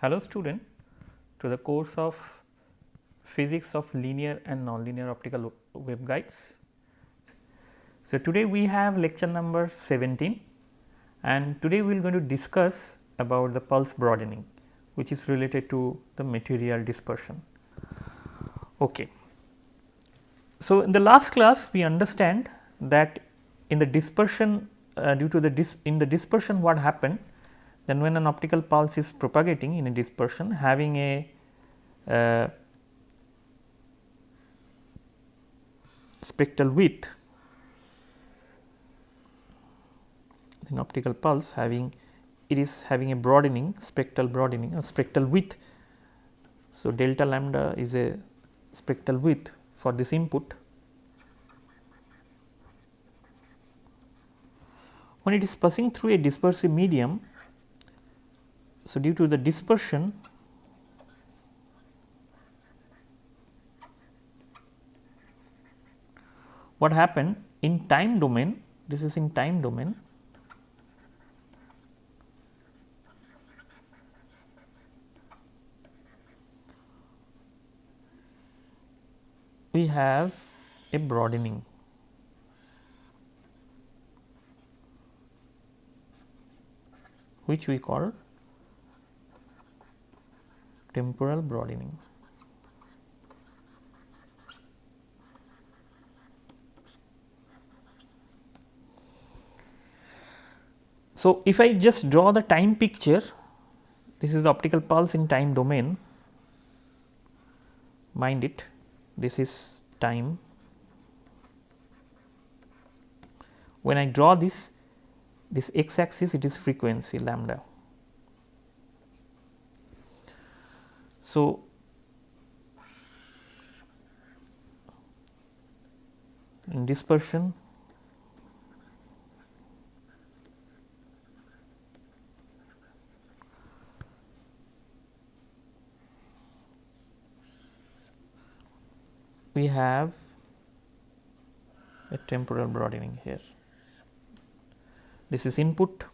Hello student, to the course of physics of linear and nonlinear optical waveguides. So, today we have lecture number 17 and today we are going to discuss about the pulse broadening, which is related to the material dispersion. Okay. So, in the last class we understand that in the dispersion due to the dispersion what happened, then when an optical pulse is propagating in a dispersion having a spectral width, an optical pulse having a broadening, spectral broadening or spectral width. So, delta lambda is a spectral width for this input. When it is passing through a dispersive medium, so due to the dispersion, what happened in time domain, this is in time domain, we have a broadening. Which we call temporal broadening. So, if I just draw the time picture, this is the optical pulse in time domain, mind it, this is time. When I draw this x axis, it is frequency lambda. So, in dispersion, we have a temporal broadening here. This is input,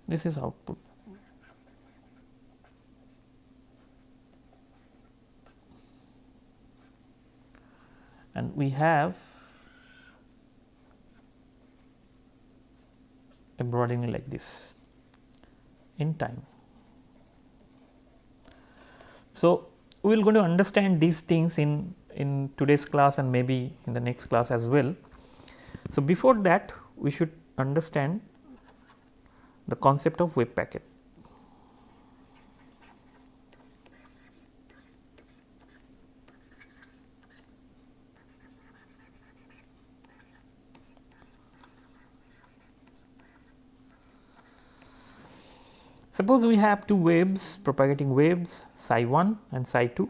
this is output. And we have a broadening like this in time. So, we will going to understand these things in today's class and maybe in the next class as well. So, before that we should understand the concept of wave packet. Suppose we have two waves, propagating waves psi 1 and psi 2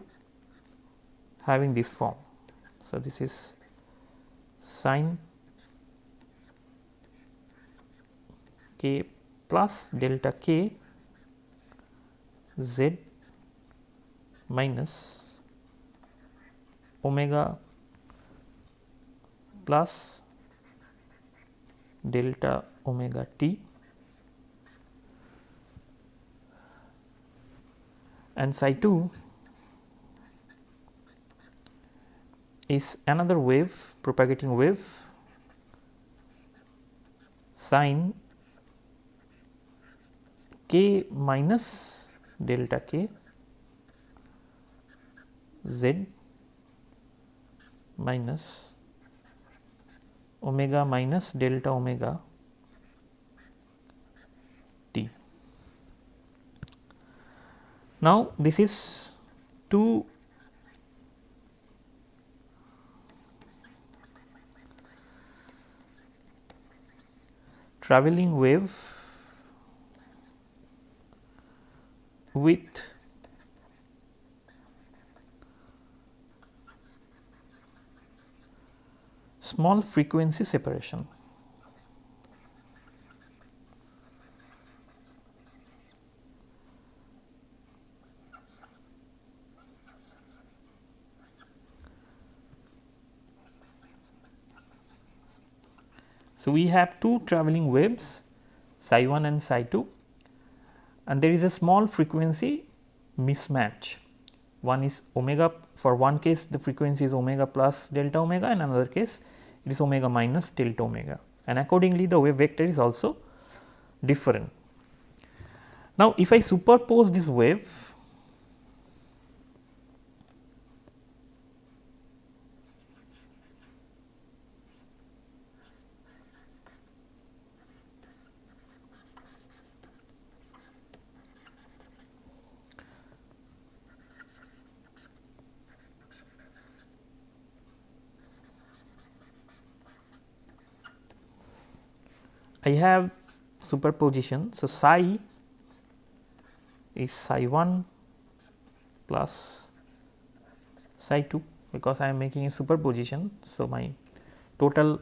having this form. So, this is sin k plus delta k z minus omega plus delta omega t, and psi 2 is another wave, propagating wave sin k minus delta k z minus omega minus delta omega t. Now, this is two travelling wave with small frequency separation. So, we have two travelling waves psi 1 and psi 2, and there is a small frequency mismatch. One is omega, for one case the frequency is omega plus delta omega, and another case it is omega minus delta omega, and accordingly the wave vector is also different. Now, if I superpose this wave, I have superposition. So, psi is psi 1 plus psi 2, because I am making a superposition. So, my total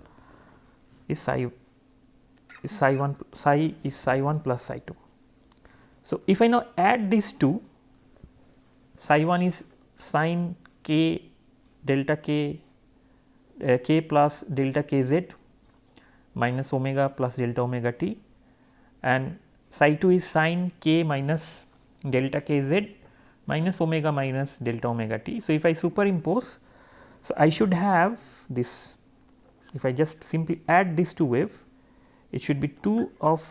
is psi 1 plus psi 2. So, if I now add these two, psi 1 is sin k delta k k plus delta k z minus omega plus delta omega t, and psi 2 is sin k minus delta k z minus omega minus delta omega t. So, if I superimpose, so I should have this, if I just simply add these two waves, it should be 2 of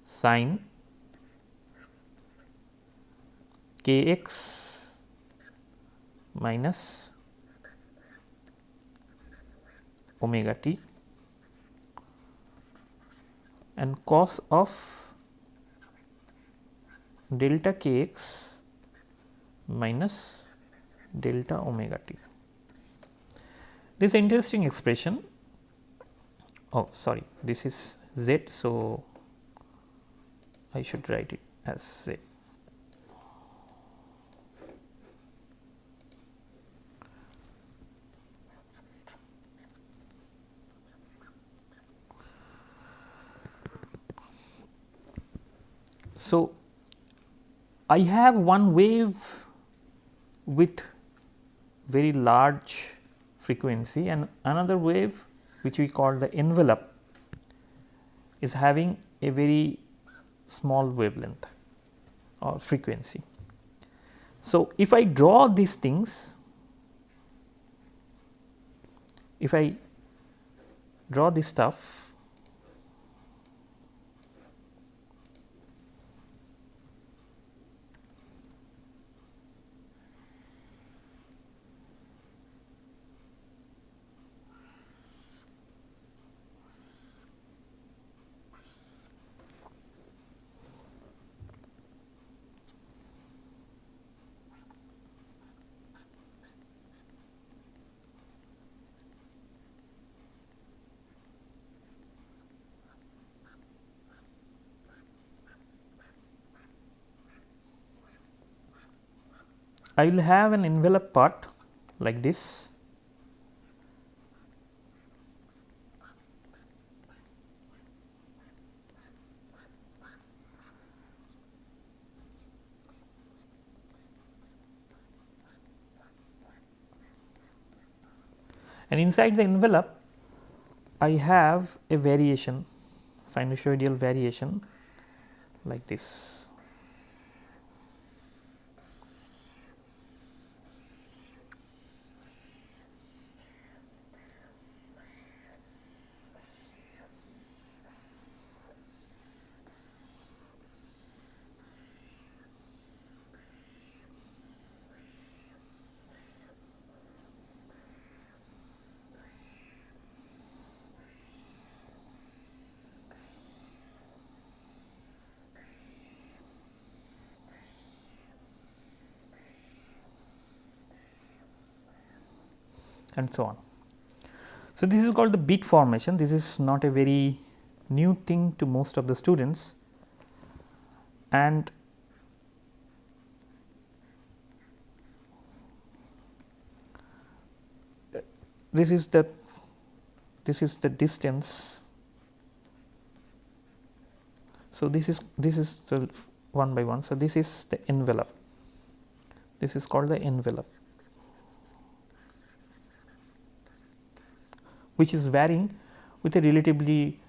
sin k x minus omega t and cos of delta k x minus delta omega t. This is an interesting expression. Oh, sorry, this is z. So, I should write it as z. So, I have one wave with very large frequency and another wave which we call the envelope is having a very small wavelength or frequency. So, if I draw these things, if I draw this stuff, I will have an envelope part like this, and inside the envelope I have a variation, sinusoidal variation like this. And so on. So, this is called the beat formation. This is not a very new thing to most of the students, and this is the distance. So, this is the one by one. So, this is the envelope, this is called the envelope, which is varying with a relatively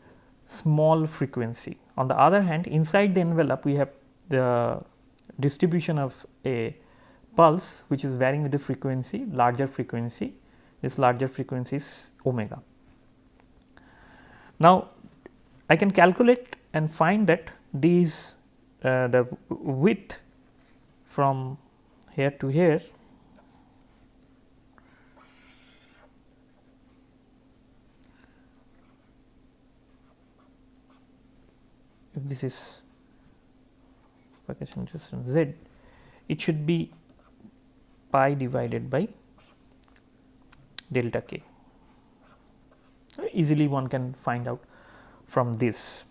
small frequency. On the other hand, inside the envelope we have the distribution of a pulse which is varying with the frequency, larger frequency. This larger frequency is omega. Now, I can calculate and find that these the width from here to here if this is propagation distance z, it should be pi divided by delta k. Easily one can find out from this.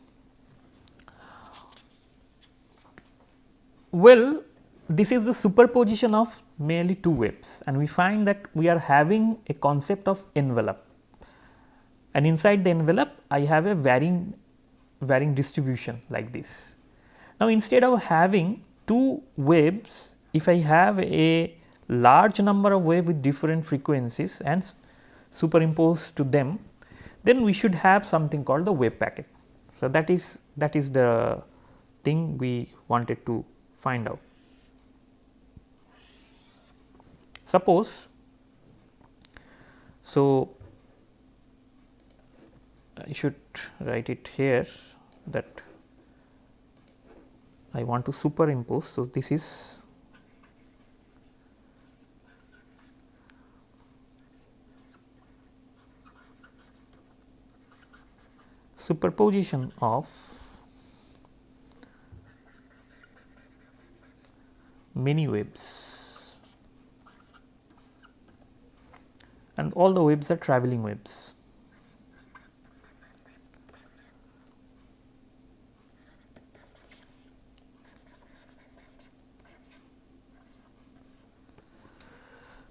Well, this is the superposition of merely two waves, and we find that we are having a concept of envelope, and inside the envelope I have a varying distribution like this. Now, instead of having two waves, if I have a large number of waves with different frequencies and superimpose to them, then we should have something called the wave packet. So, that is the thing we wanted to find out. Suppose, so I should write it here that I want to superimpose. So, this is superposition of many waves, and all the waves are travelling waves.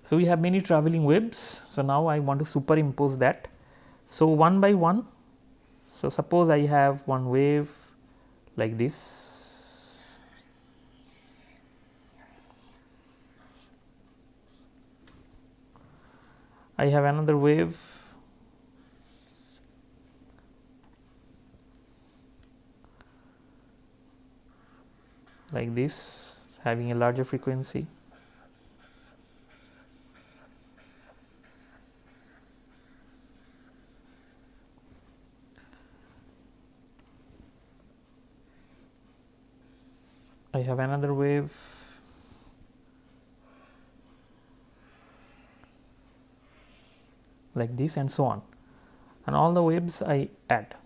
So, we have many travelling waves. So, now I want to superimpose that. So, one by one. So, suppose I have one wave like this, I have another wave like this having a larger frequency. I have another wave like this, and so on, and all the waves I add.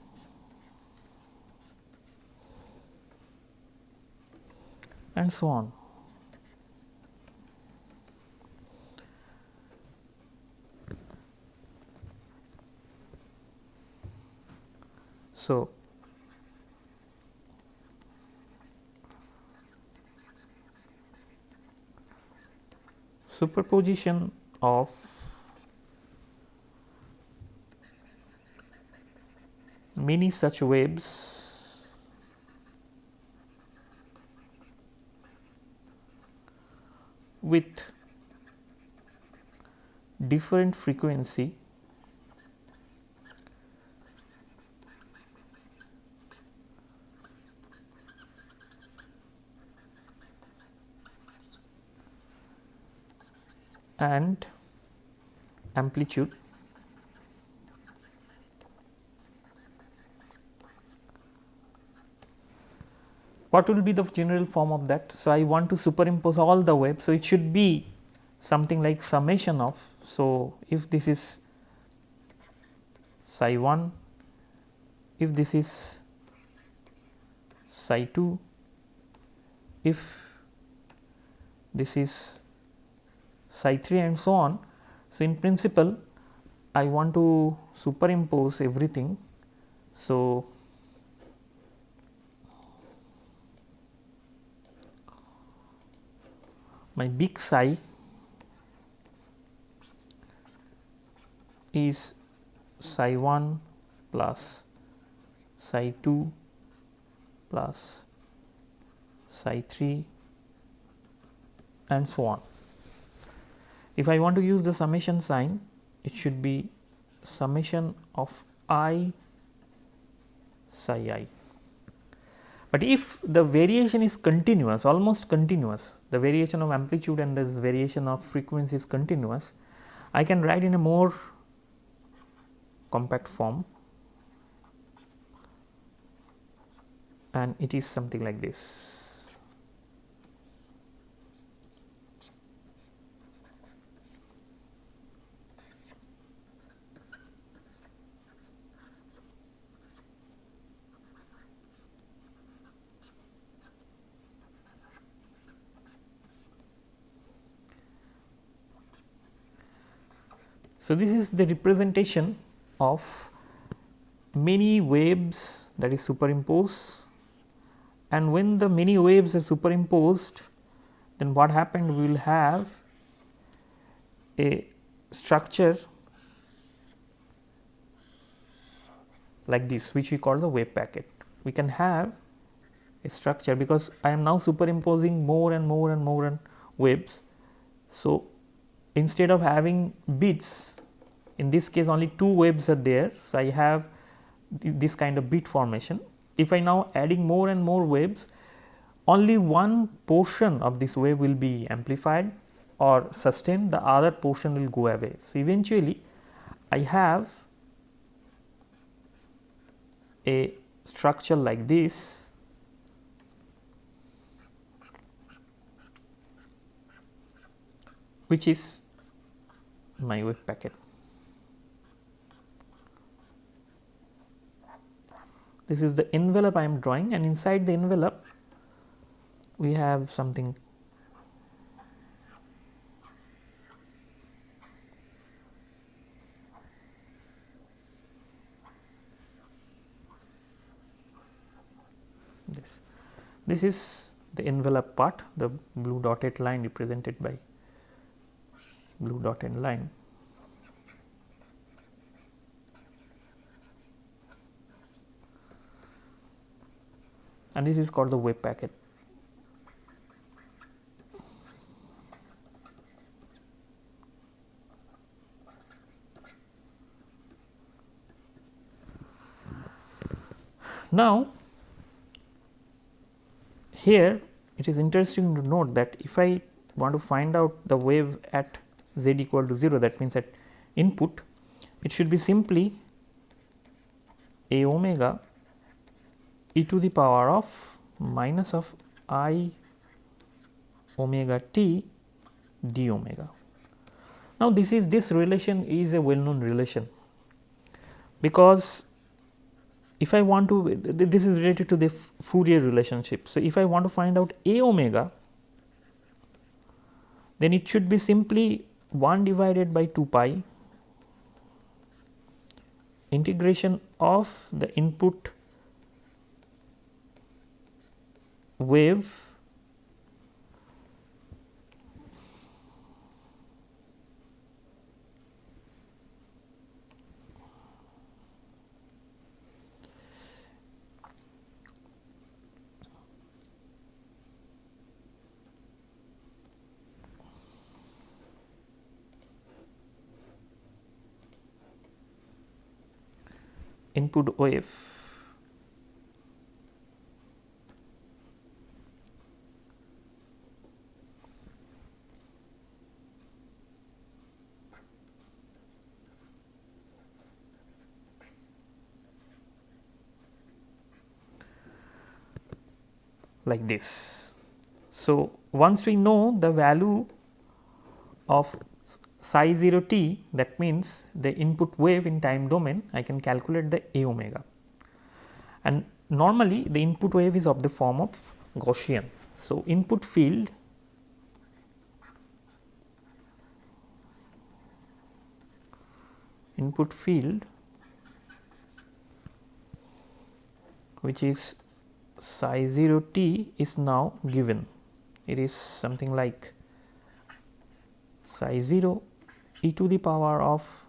And so on. So, superposition of many such waves with different frequency and amplitude what will be the general form of that? So, I want to superimpose all the waves. So, it should be something like summation of. So, if this is psi 1, if this is psi 2, if this is psi 3 and so on. So, in principle I want to superimpose everything. So, my big psi is psi 1 plus psi 2 plus psi 3 and so on. If I want to use the summation sign, it should be summation of I psi I. But if the variation is continuous, almost continuous, the variation of amplitude and this variation of frequency is continuous, I can write in a more compact form, and it is something like this. So, this is the representation of many waves that is superimposed, and when the many waves are superimposed, then what happened, we will have a structure like this, which we call the wave packet. We can have a structure because I am now superimposing more and more and more and waves. So, instead of having bits, in this case only 2 waves are there. So, I have this kind of bit formation. If I now adding more and more waves, only one portion of this wave will be amplified or sustained, the other portion will go away. So, eventually I have a structure like this, which is my wave packet. This is the envelope I am drawing, and inside the envelope we have something this. This is the envelope part, the blue dotted line represented by blue dotted line. And this is called the wave packet. Now, here it is interesting to note that if I want to find out the wave at z equal to 0, that means at input, it should be simply a omega e to the power of minus of I omega t d omega. Now, this relation is a well known relation, because if I want to, this is related to the Fourier relationship. So, if I want to find out a omega, then it should be simply 1 divided by 2 pi integration of the input wave input wave like this. So, once we know the value of psi 0 t, that means the input wave in time domain, I can calculate the a omega, and normally the input wave is of the form of Gaussian. So, input field which is psi 0 t is now given. It is something like psi 0 e to the power of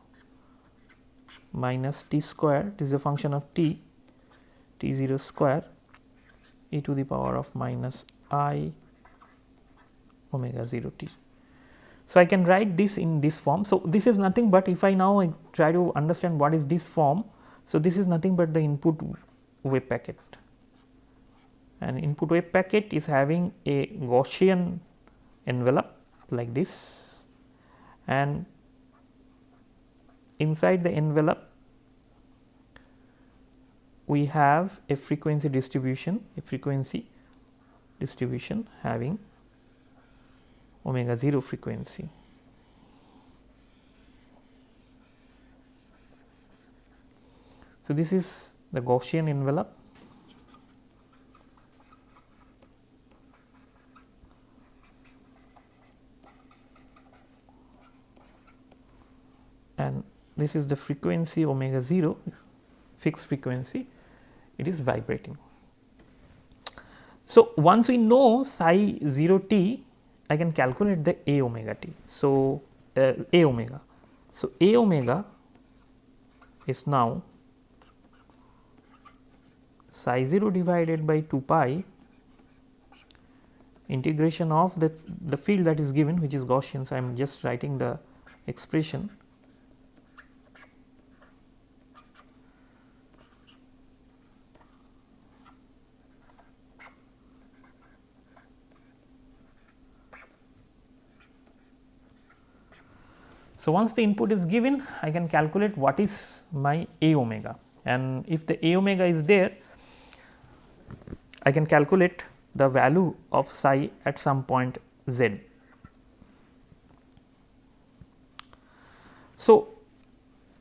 minus t square, this is a function of t 0 square e to the power of minus I omega 0 t. So, I can write this in this form. So, this is nothing but if I now try to understand what is this form. So, this is nothing but the input wave packet, and input wave packet is having a Gaussian envelope like this, and inside the envelope we have a frequency distribution, having omega 0 frequency. So, this is the Gaussian envelope, and this is the frequency omega 0, fixed frequency, it is vibrating. So, once we know psi 0 t, I can calculate the a omega t. So, a omega. So, a omega is now psi 0 divided by 2 pi integration of the field that is given, which is Gaussian. So, I am just writing the expression. So, once the input is given, I can calculate what is my a omega, and if the a omega is there, I can calculate the value of psi at some point z. So,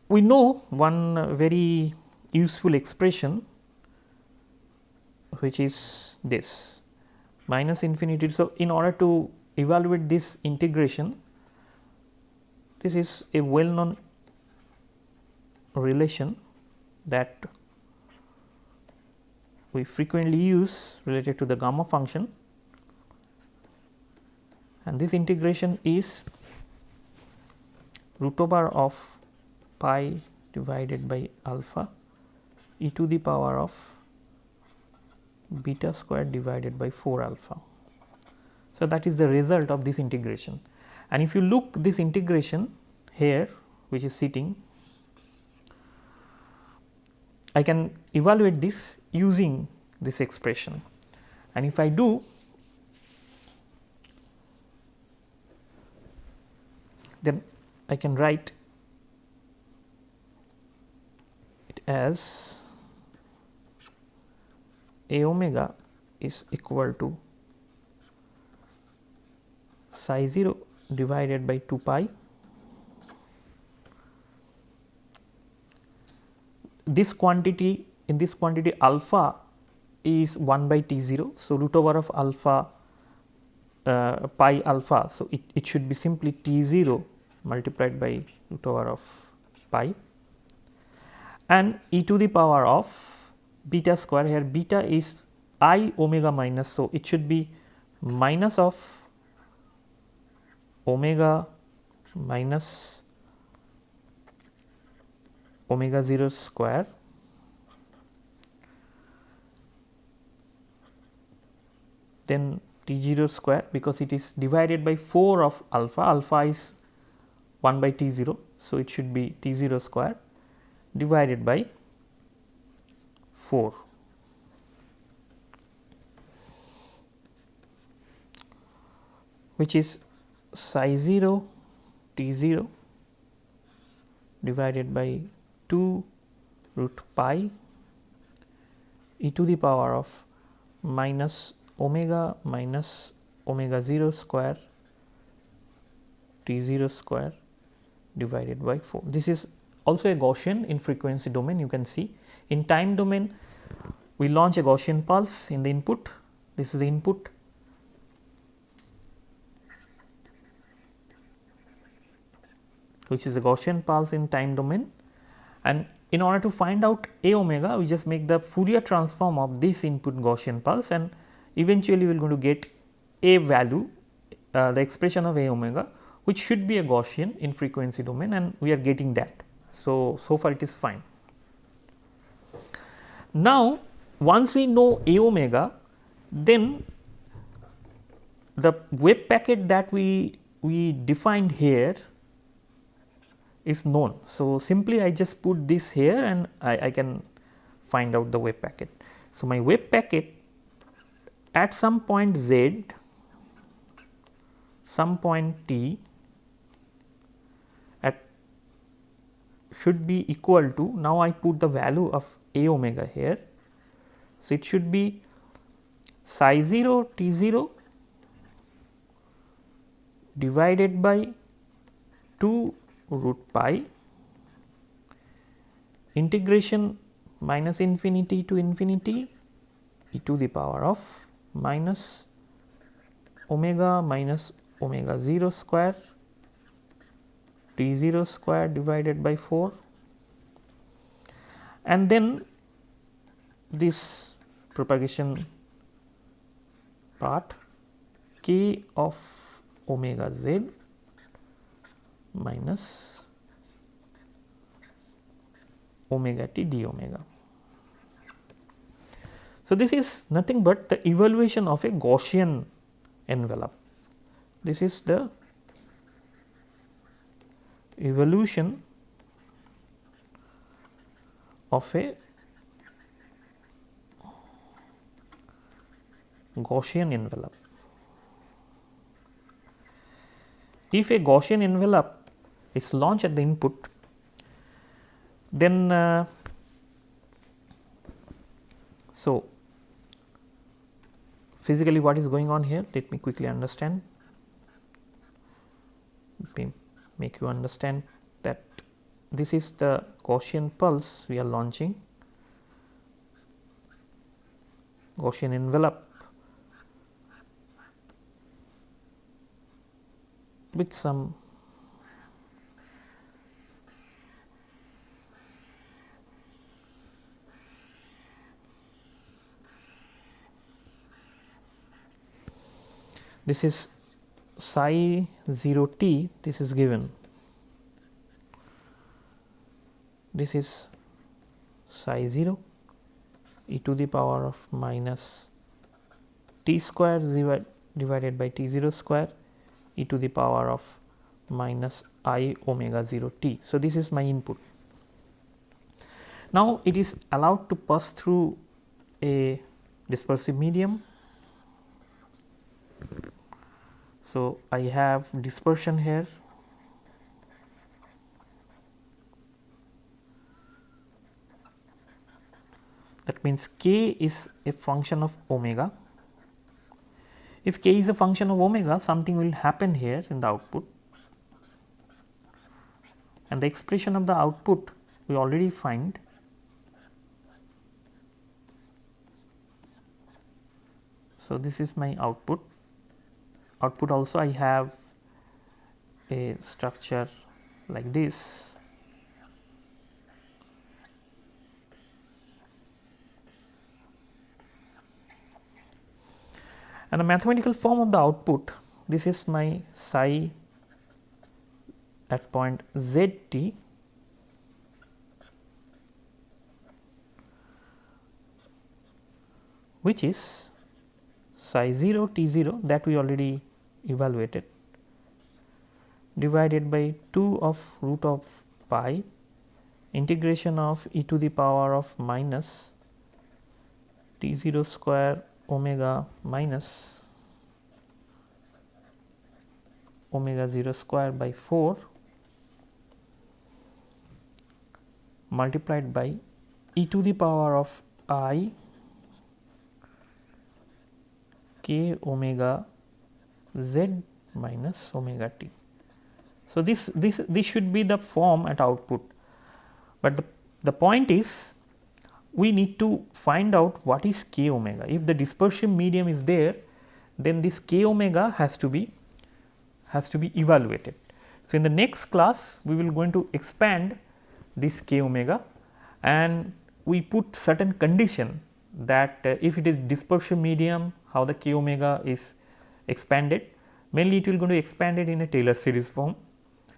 we know one very useful expression, which is this minus infinity. So, in order to evaluate this integration, this is a well known relation that we frequently use related to the gamma function, and this integration is root over of pi divided by alpha e to the power of beta square divided by 4 alpha. So, that is the result of this integration, and if you look this integration here, which is sitting, I can evaluate this using this expression, and if I do, then I can write it as a omega is equal to psi 0 divided by 2 pi. This quantity, in this quantity alpha is 1 by T 0. So, root over of alpha pi alpha. So, it should be simply T 0 multiplied by root over of pi, and e to the power of beta square, here beta is I omega minus. So, it should be minus of omega minus omega 0 square then T 0 square, because it is divided by 4 of alpha, alpha is 1 by T 0. So, it should be T 0 square divided by 4. Which is psi 0 T 0 divided by 2 root pi e to the power of minus omega 0 square T 0 square divided by 4. This is also a Gaussian in frequency domain. You can see in time domain we launch a Gaussian pulse in the input. This is the input, which is a Gaussian pulse in time domain, and in order to find out a omega, we just make the Fourier transform of this input Gaussian pulse, and eventually we are going to get a value, the expression of a omega, which should be a Gaussian in frequency domain, and we are getting that. So, so far it is fine. Now, once we know a omega, then the wave packet that we defined here is known. So, simply I just put this here and I can find out the wave packet. So, my wave packet at some point z, some point t at should be equal to, now I put the value of a omega here. So, it should be psi 0 t 0 divided by 2 root pi integration minus infinity to infinity e to the power of minus omega minus omega 0 square t 0 square divided by 4, and then this propagation part k of omega z minus omega t d omega. So, this is nothing but the evaluation of a Gaussian envelope. This is the evolution of a Gaussian envelope. If a Gaussian envelope is launched at the input, then so physically what is going on here, let me quickly understand, make you understand that this is the Gaussian pulse we are launching, Gaussian envelope with some this is psi 0 t, this is given, this is psi 0 e to the power of minus t square divided by t 0 square e to the power of minus I omega 0 t. So, this is my input. Now, it is allowed to pass through a dispersive medium. So, I have dispersion here, that means k is a function of omega. If k is a function of omega, something will happen here in the output, and the expression of the output we already find. So, this is my output. Output also I have a structure like this. And the mathematical form of the output, this is my psi at point z t which is psi 0 t 0 that we already evaluated, divided by 2 of root of pi integration of e to the power of minus t 0 square omega minus omega 0 square by 4 multiplied by e to the power of I k omega z minus omega t. So, this should be the form at output, but the point is we need to find out what is k omega. If the dispersion medium is there, then this k omega has to be evaluated. So, in the next class we will going to expand this k omega, and we put certain condition that if it is dispersion medium, how the k omega is expanded. Mainly it will going to expand it in a Taylor series form,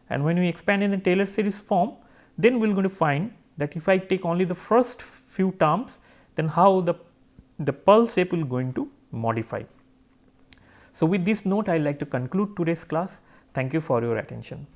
and when we expand in the Taylor series form, then we are going to find that if I take only the first few terms, then how the pulse shape will going to modify. So, with this note I would like to conclude today's class. Thank you for your attention.